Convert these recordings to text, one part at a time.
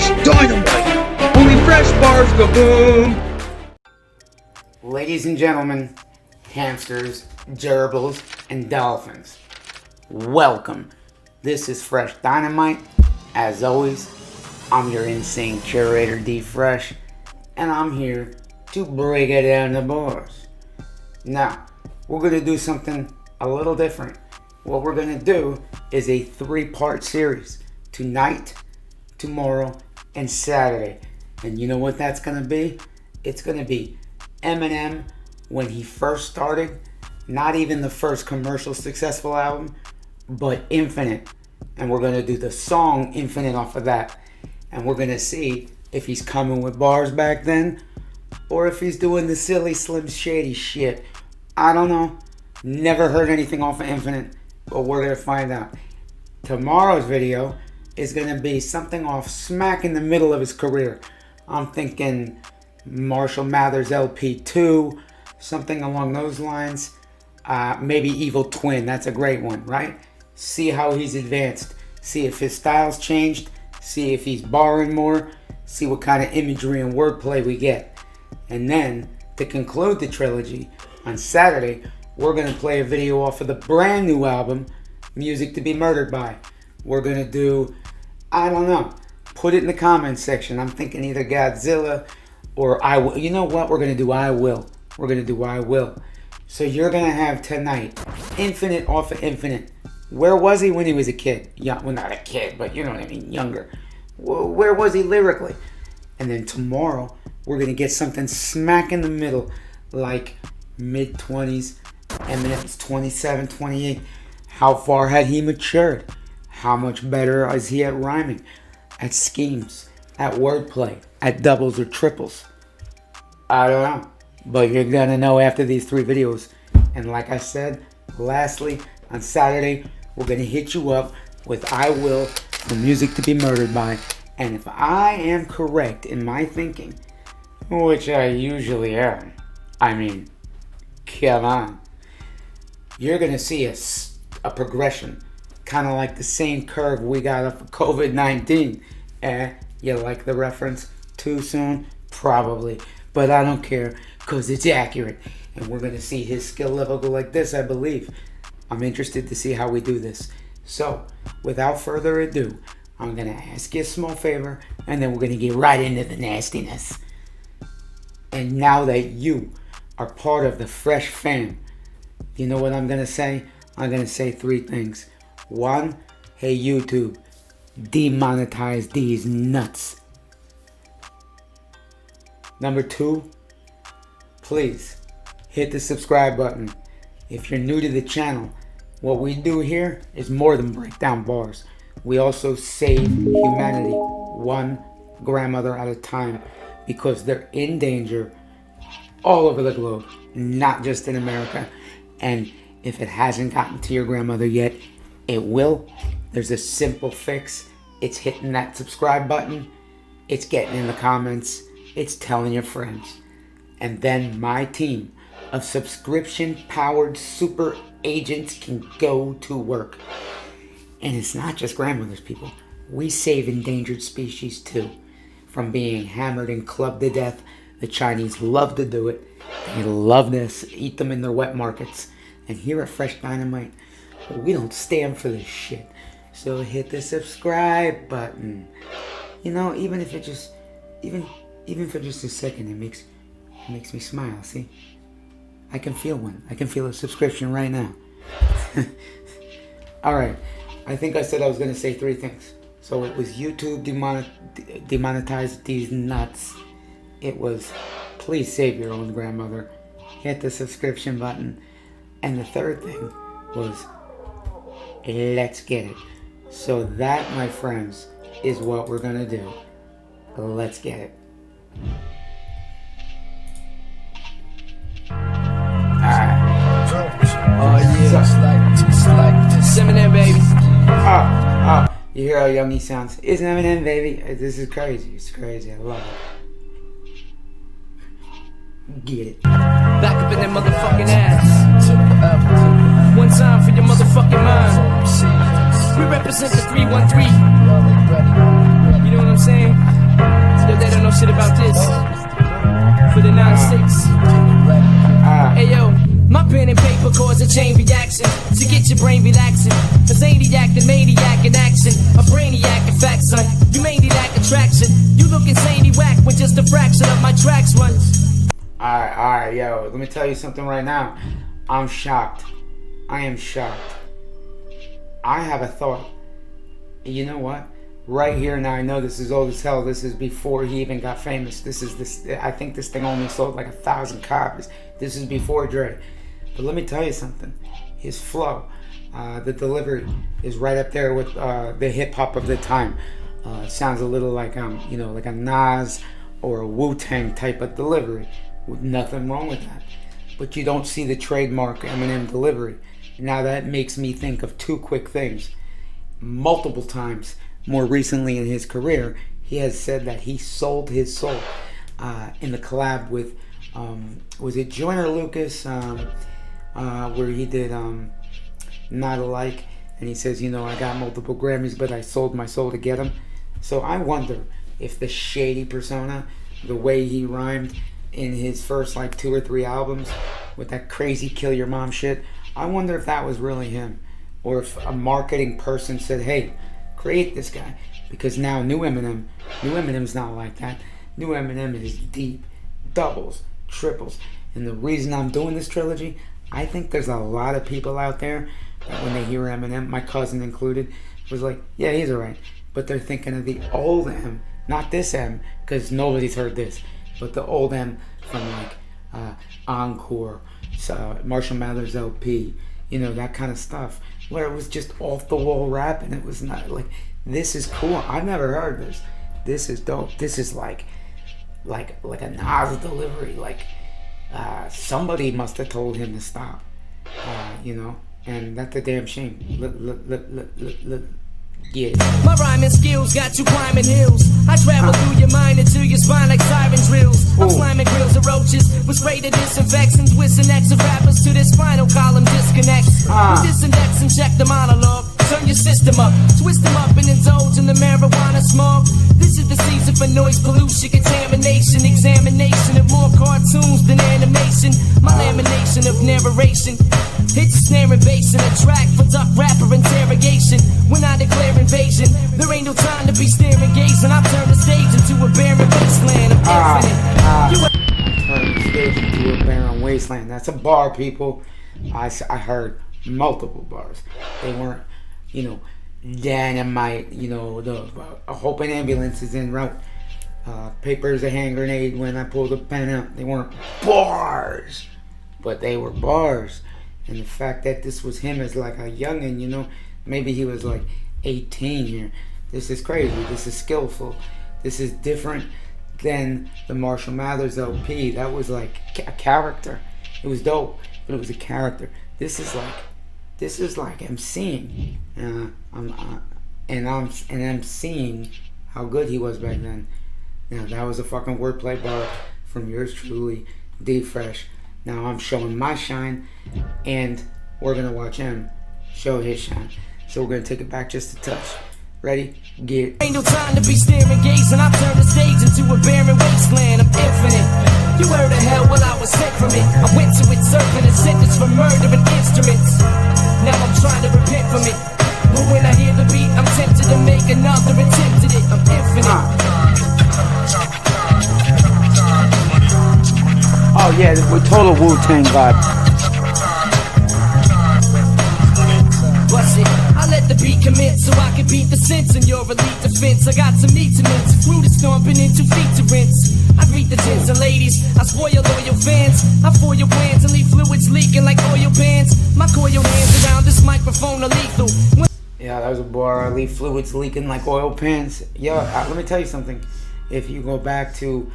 Fresh dynamite! Only fresh bars go boom! Ladies and gentlemen, hamsters, gerbils, and dolphins, welcome. This is Fresh Dynamite. As always, I'm your insane curator, D Fresh, and I'm here to break it down the bars. Now, we're going to do something a little different. What we're going to do is a 3-part series. Tonight, tomorrow, and Saturday. And you know what that's going to be? It's going to be Eminem when he first started. Not even the first commercial successful album, but Infinite. And we're going to do the song Infinite off of that. And we're going to see if he's coming with bars back then, or if he's doing the silly Slim Shady shit. I don't know. Never heard anything off of Infinite, but we're going to find out. Tomorrow's video is going to be something off smack in the middle of his career. I'm thinking Marshall Mathers LP2, something along those lines. Maybe Evil Twin, that's a great one, right? See how he's advanced. See if his style's changed. See if he's borrowing more. See what kind of imagery and wordplay we get. And then, to conclude the trilogy, on Saturday, we're going to play a video off of the brand new album, Music to Be Murdered By. We're going to do, I don't know, put it in the comments section. I'm thinking either Godzilla or I Will. You know what? We're going to do I Will. We're going to do I Will. So you're going to have tonight Infinite off of Infinite. Where was he when he was a kid? Yeah, well, not a kid, but you know what I mean, younger. Where was he lyrically? And then tomorrow, we're going to get something smack in the middle, like mid-20s. Eminem's 27, 28. How far had he matured? How much better is he at rhyming, at schemes, at wordplay, at doubles or triples? I don't know. But you're going to know after these 3 videos. And like I said, lastly, on Saturday, we're going to hit you up with I Will for Music to Be Murdered By. And if I am correct in my thinking, which I usually am, I mean, come on, you're going to see a progression. Kind of like the same curve we got up for COVID-19. You like the reference? Too soon? Probably. But I don't care, because it's accurate. And we're going to see his skill level go like this, I believe. I'm interested to see how we do this. So, without further ado, I'm going to ask you a small favor, and then we're going to get right into the nastiness. And now that you are part of the Fresh fam, you know what I'm going to say? I'm going to say 3 things. 1, hey YouTube, demonetize these nuts. Number 2, please hit the subscribe button. If you're new to the channel, what we do here is more than break down bars. We also save humanity, one grandmother at a time, because they're in danger all over the globe, not just in America. And if it hasn't gotten to your grandmother yet, it will. There's a simple fix. It's hitting that subscribe button. It's getting in the comments. It's telling your friends. And then my team of subscription-powered super agents can go to work. And it's not just grandmothers, people. We save endangered species too from being hammered and clubbed to death. The Chinese love to do it. They love this. Eat them in their wet markets. And here at Fresh Dynamite, we don't stand for this shit. So hit the subscribe button. You know, even if it just, even for just a second, it makes me smile. See, I can feel one. I can feel a subscription right now. All right, I think I said I was gonna say 3 things. So it was YouTube demonetize these nuts. It was please save your own grandmother. Hit the subscription button. And the 3rd thing was let's get it. So that, my friends, is what we're gonna do. Let's get it. Alright. Oh yeah, it's like Eminem, baby. Oh, you hear how young he sounds? It's Eminem, baby. This is crazy. It's crazy. I love it. Get it. Back up in that motherfucking ass. One time for your motherfucking mind. We represent the 313. You know what I'm saying? Still they don't know shit about this. For the 9-6. Hey yo, my pen and paper cause a chain reaction to get your brain relaxing. A zaniac, the maniac in action. A brainiac in fact, son. You mainly lack attraction. You look insanely whack when just a fraction of my tracks run. Alright, yo, let me tell you something right now. I'm shocked. I am shocked. I have a thought. You know what? Right here now, I know this is old as hell. This is before he even got famous. I think this thing only sold like 1,000 copies. This is before Dre. But let me tell you something. His flow, the delivery is right up there with the hip hop of the time. It sounds a little like like a Nas or a Wu-Tang type of delivery. With nothing wrong with that. But you don't see the trademark Eminem delivery. Now that makes me think of two quick things. Multiple times, more recently in his career, he has said that he sold his soul in the collab with, was it Joyner Lucas, where he did Not Alike, and he says, I got multiple Grammys, but I sold my soul to get them. So I wonder if the shady persona, the way he rhymed in his first like 2 or 3 albums with that crazy kill your mom shit, I wonder if that was really him, or if a marketing person said, hey, create this guy, because now new Eminem's not like that. New Eminem is deep, doubles, triples, and the reason I'm doing this trilogy, I think there's a lot of people out there that when they hear Eminem, my cousin included, was like, yeah, he's alright, but they're thinking of the old M, not this M, because nobody's heard this, but the old M from like Encore, Marshall Mathers LP, that kind of stuff, where it was just off the wall rap, and it was not like, this is cool. I've never heard this. This is dope. This is like a Nas delivery. Like somebody must have told him to stop. And that's a damn shame. Yeah. My rhyming skills got you climbing hills. I travel through your mind into your spine like siren drills. I'm slamming grills of roaches with spray to disinfect and twisting necks of rappers to this spinal column disconnects. Disindex and check the monologue. Turn your system up, twist them up and indulge in the marijuana smog. This is the season for noise pollution, contamination, examination of more cartoons than animation. My lamination of narration hits a snare and bass in a track for duck rapper interrogation. When I declare invasion, there ain't no time to be staring, gazing. I turn the stage into a barren wasteland of infinite. Turn the stage into a barren wasteland. That's a bar, people. I heard multiple bars. They weren't, dynamite, the Hope and Ambulance is en route. Paper's a hand grenade when I pulled the pen out. They weren't bars, but they were bars. And the fact that this was him as like a youngin', maybe he was like 18 here. This is crazy. This is skillful. This is different than the Marshall Mathers LP. That was like a character. It was dope, but it was a character. This is like MCing. I'm seeing how good he was back then. Now that was a fucking wordplay bar from yours truly, D Fresh. Now I'm showing my shine, and we're gonna watch him show his shine. So we're gonna take it back just a touch. Ready? Get. Ain't no time to be staring, gazing. I turn the stage into a barren wasteland. I'm infinite. You heard of hell? Well, I was sent from it. I went to it serving a sentence for murdering instruments. Now I'm trying to repent from it. But when I hear the beat, I'm tempted to make another attempt at it. I'm infinite. Oh yeah, with total Wu-Tang vibe. Bust it. I let the beat commit so I can beat the sense in your elite defense. I got some meat to mince, fruit is stomping into feet to rinse. I greet the gents and ladies, I spoil loyal fans. I foil your plans and leave fluids leaking like oil pans. My coil hands around this microphone are lethal. Yeah, that was a bar. I leave fluids leaking like oil pans. Yeah, let me tell you something. If you go back to,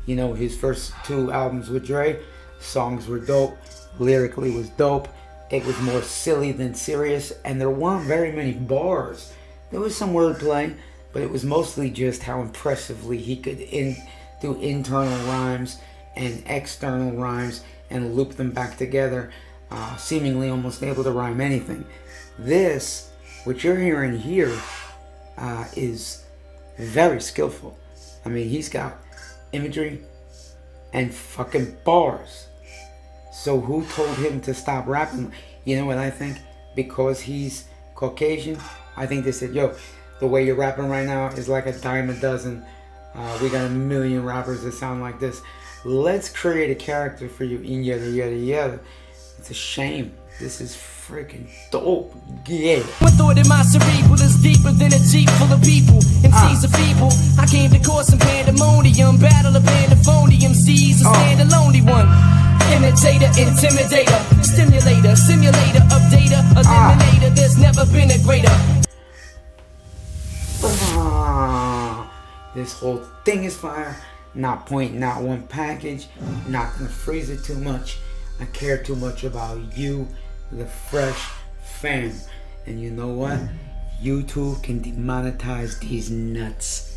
his first 2 albums with Dre, songs were dope. Lyrically was dope. It was more silly than serious, and there weren't very many bars. There was some wordplay, but it was mostly just how impressively he could do internal rhymes and external rhymes and loop them back together, seemingly almost able to rhyme anything. This, what you're hearing here, is very skillful. I mean, he's got imagery and fucking bars. So who told him to stop rapping? You know what I think? Because he's Caucasian, I think they said, yo, the way you're rapping right now is like a dime a dozen. We got a million rappers that sound like this. Let's create a character for you in yada yada yada. It's a shame. This is freaking dope. Yeah. I thought in my cerebral is deeper than a jeep full of people. MCs are feeble. I came to cause some pandemonium. Battle of pandemonium. MCs a standalone one. Imitator, intimidator, stimulator, simulator of data, eliminator. There's never been a greater. This whole thing is fire. Not point, not one package. Not gonna freeze it too much. I care too much about you, the fresh fam. And you know what? YouTube can demonetize these nuts.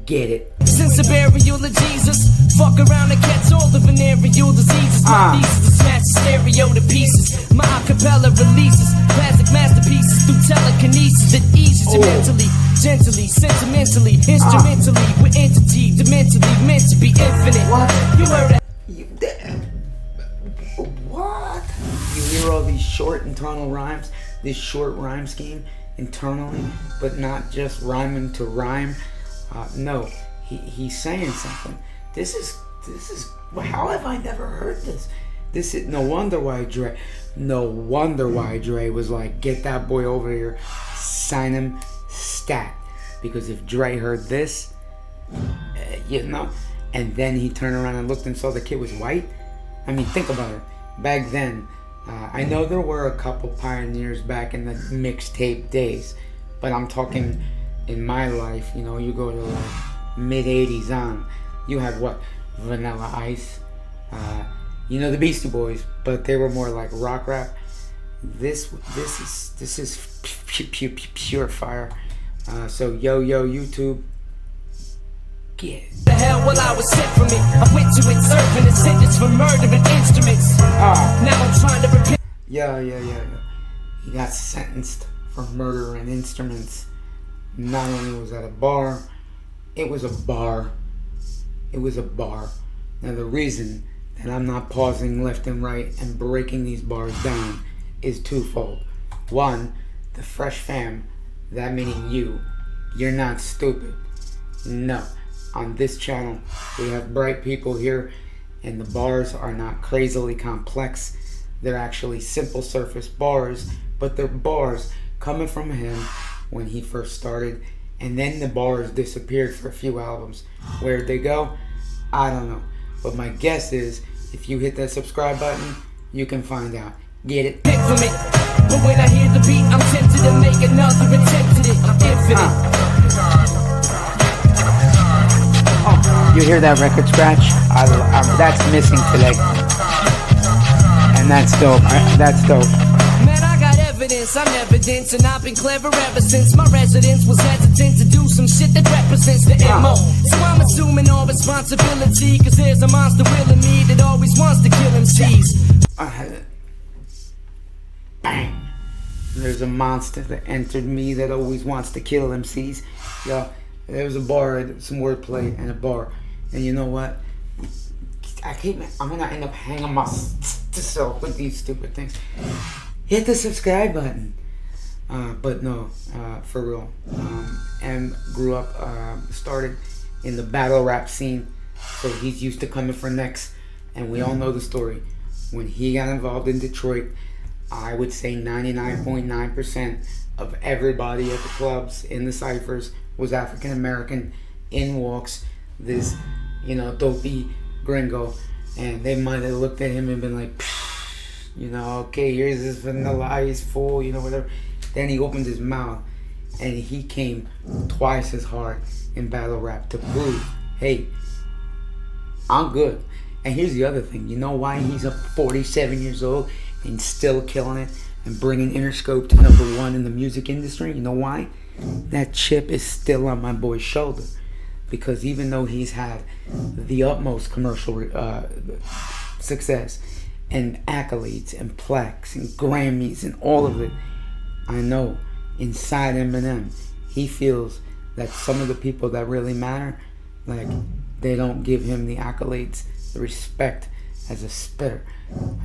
Get it. Since the burial of Jesus, fuck around and catch all the venereal diseases. My thesis is smash the stereo to pieces. My acapella releases classic masterpieces through telekinesis that eases you mentally, gently, sentimentally, instrumentally, with entity, dimentally, meant to be infinite. What? You heard that? What? You hear all these short internal rhymes, this short rhyme scheme internally, but not just rhyming to rhyme. No, he's saying something. This is. How have I never heard this? This is no wonder why Dre was like, get that boy over here, sign him, stat. Because if Dre heard this, and then he turned around and looked and saw the kid was white. I mean, think about it. Back then, I know there were a couple pioneers back in the mixtape days, but I'm talking in my life, you go to like mid 80s on, you had what? Vanilla Ice, the Beastie Boys, but they were more like rock rap. This is pure fire. So yo YouTube, get it. The hell while I was sent from it, I went to it serving a sentence for murdering instruments. Now I'm trying to repent. Yeah. He got sentenced for murdering instruments. Not only was that a bar, it was a bar. Now the reason that I'm not pausing left and right and breaking these bars down is twofold. One, the fresh fam, that meaning you're not stupid. No, on this channel we have bright people here, and the bars are not crazily complex. They're actually simple surface bars, but they're bars coming from him when he first started, and then the bars disappeared for a few albums. Where'd they go? I don't know. But my guess is, if you hit that subscribe button, you can find out. Get it? Pick for me. But when I hear the beat, I'm tempted to make another attempt at it. I'm infinite. Oh, you hear that record scratch? That's missing today. And that's dope. That's dope. Man, I got evidence, I'm evidence, and I've been clever ever since my residence was hesitant to do some shit that represents the MO. So I'm assuming all responsibility, cause there's a monster will in me that always wants to kill MCs. Bang. There's a monster that entered me that always wants to kill MCs. Yo, there was a bar, some wordplay and a bar. And you know what? I'm gonna end up hanging myself with these stupid things. Hit the subscribe button. But no, for real. M grew up, started in the battle rap scene, so he's used to coming for next. And we all know the story. When he got involved in Detroit, I would say 99.9% of everybody at the clubs, in the ciphers, was African American. In walks this, dopey gringo, and they might have looked at him and been like, okay, here's this Vanilla Ice fool, whatever. Then he opened his mouth, and he came twice as hard in battle rap to prove, hey, I'm good. And here's the other thing. You know why he's up 47 years old and still killing it and bringing Interscope to #1 in the music industry? You know why? That chip is still on my boy's shoulder. Because even though he's had the utmost commercial success and accolades and plaques and Grammys and all of it, I know inside Eminem he feels that some of the people that really matter, like, they don't give him the accolades, the respect as a spitter.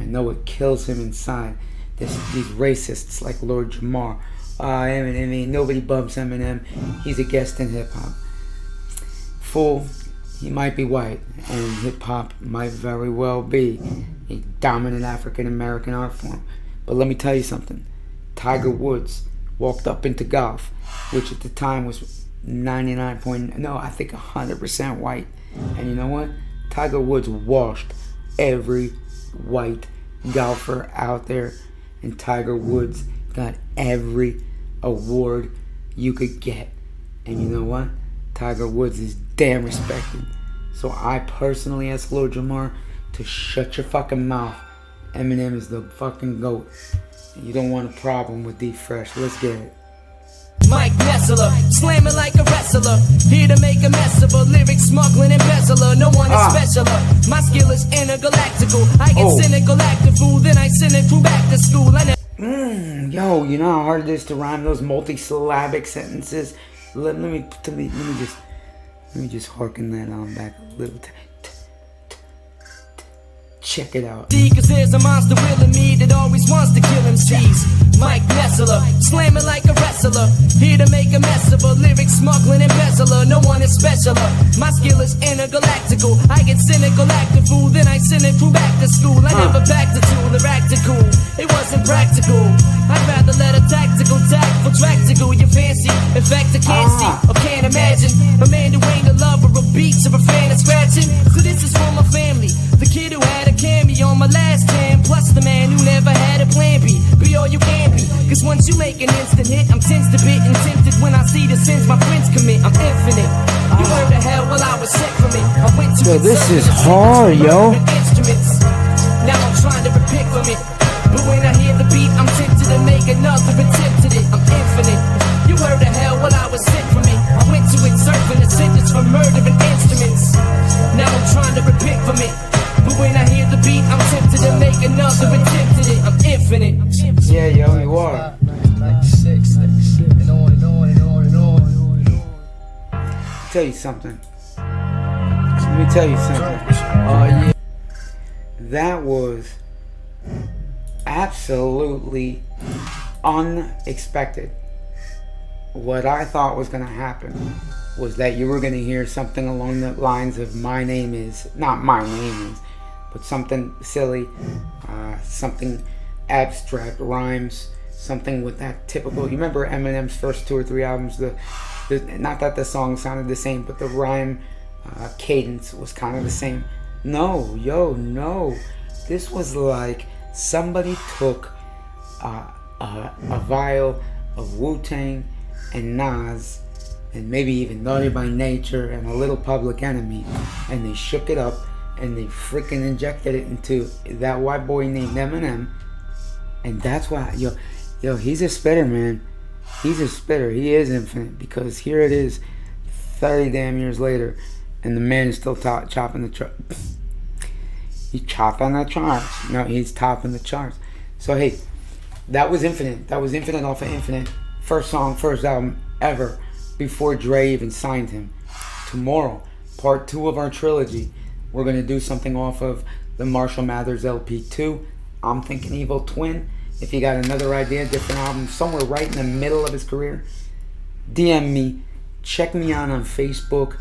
I know it kills him inside. These racists like Lord Jamar. Eminem, nobody bumps Eminem. He's a guest in hip hop. Fool, he might be white, and hip hop might very well be a dominant African American art form. But let me tell you something. Tiger Woods walked up into golf, which at the time was 100% white. And you know what? Tiger Woods washed every white golfer out there, and Tiger Woods got every award you could get. And you know what? Tiger Woods is damn respected. So I personally ask Lord Jamar to shut your fucking mouth. Eminem is the fucking GOAT. And you don't want a problem with D Fresh. Let's get it. Mike Nessler, slamming like a wrestler. Here to make a mess of a lyric smuggling embezzler. No one is specialer. My skill is intergalactical. I get cynical, act a fool, then I send it through back to school. Yo, you know how hard it is to rhyme those multi-syllabic sentences? Let me just harken that on back a little. Check it out. Cause there's a monster willing me that always wants to kill MCs. Mike Nessler, slamming like a wrestler. Here to make a mess of a lyric smuggling embezzler. No one is specialer. My skill is intergalactical. I get cynical, act a fool, then I send it through back to school. I never backed a tool or acted cool. It wasn't practical. I'd rather let a tactical, tactful track to go. You fancy, in fact I can't see or can't imagine a man who ain't a lover of beats or a fan of scratching. So this is for my family, the kid who had a cameo on my last jam, plus the man who never had a plan B. Be all you can be, cause once you make an instant hit, I'm tensed a bit and tempted when I see the sins my friends commit. I'm infinite. You heard the hell while I was sent from it. I went to this is hard, yo. Instruments. Now I'm trying to repick from it. But when I hear the beat, I'm tempted to make another attempt at it. I'm infinite. You heard the hell while I was sent from it. I went to it surfing a sentence for murdering instruments. Now I'm trying to repick from it. But when I hear the beat, I'm tempted to make another attempt at it. I'm infinite. Yeah, yo, you are. 96, and on and on and on and on. Tell you something. Let me tell you something. Yeah. That was absolutely unexpected. What I thought was going to happen was that you were going to hear something along the lines of "My name is," not "My name is," but something silly, something abstract, rhymes, something with that typical. You remember Eminem's first 2 or 3 albums? Not that the song sounded the same, but the rhyme cadence was kind of the same. No. This was like somebody took a vial of Wu-Tang and Nas, and maybe even Naughty by Nature and a little Public Enemy, and they shook it up and they freaking injected it into that white boy named Eminem. And that's why, yo, he's a spitter, man. He's a spitter. He is infinite, because here it is 30 damn years later, and the man is still chopping the chart. He's chopping the charts. No, he's topping the charts. So hey, that was Infinite. That was Infinite off of Infinite. First song, first album ever, before Dre even signed him. Tomorrow, part 2 of our trilogy, we're going to do something off of the Marshall Mathers LP2. I'm thinking Evil Twin. If you got another idea, different album, somewhere right in the middle of his career, DM me. Check me out on Facebook,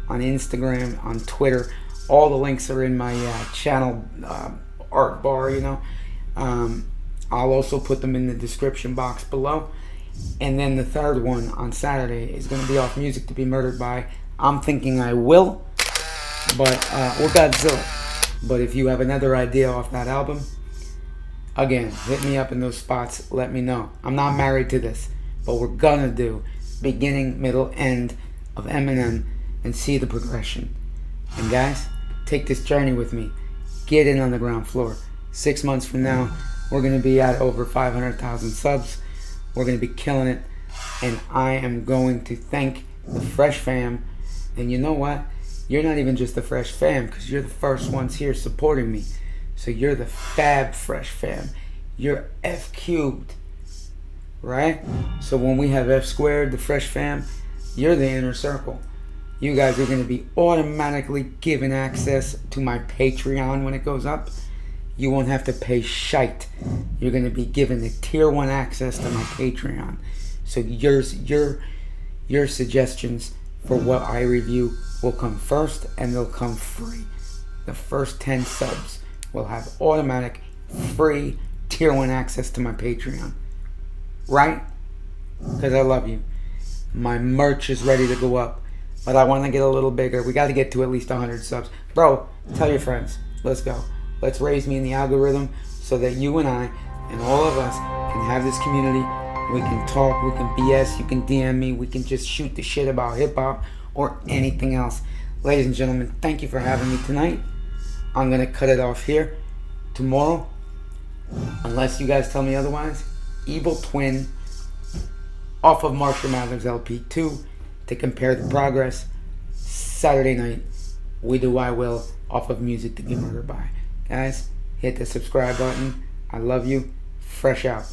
on Instagram, on Twitter. All the links are in my channel art bar, you know. I'll also put them in the description box below. And then the third one on Saturday is going to be off Music to Be Murdered By. I'm thinking I will, but or Godzilla. But if you have another idea off that album, again, hit me up in those spots. Let me know. I'm not married to this, but we're gonna do beginning, middle, end of Eminem and see the progression. And guys, take this journey with me. Get in on the ground floor. 6 months from now, we're gonna be at over 500,000 subs. We're going to be killing it, and I am going to thank the Fresh Fam. And you know what? You're not even just the Fresh Fam, because you're the first ones here supporting me. So you're the Fab Fresh Fam. You're F cubed, right? So when we have F squared, the Fresh Fam, You're the inner circle. You guys are going to be automatically given access to my Patreon when it goes up. You won't have to pay shite. You're going to be given the tier 1 access to my Patreon. So your suggestions for what I review will come first, and they'll come free. The first 10 subs will have automatic free tier 1 access to my Patreon. Right? Because I love you. My merch is ready to go up, but I want to get a little bigger. We got to get to at least 100 subs. Bro, tell your friends. Let's go. Let's raise me in the algorithm so that you and I and all of us can have this community. We can talk, we can BS, you can DM me, we can just shoot the shit about hip-hop or anything else. Ladies and gentlemen, thank you for having me tonight. I'm going to cut it off here. Tomorrow, unless you guys tell me otherwise, Evil Twin off of Marshall Mathers LP 2 to compare the progress. Saturday night, We Do I Will off of Music to Be Murdered By. Guys, hit the subscribe button. I love you. Fresh out.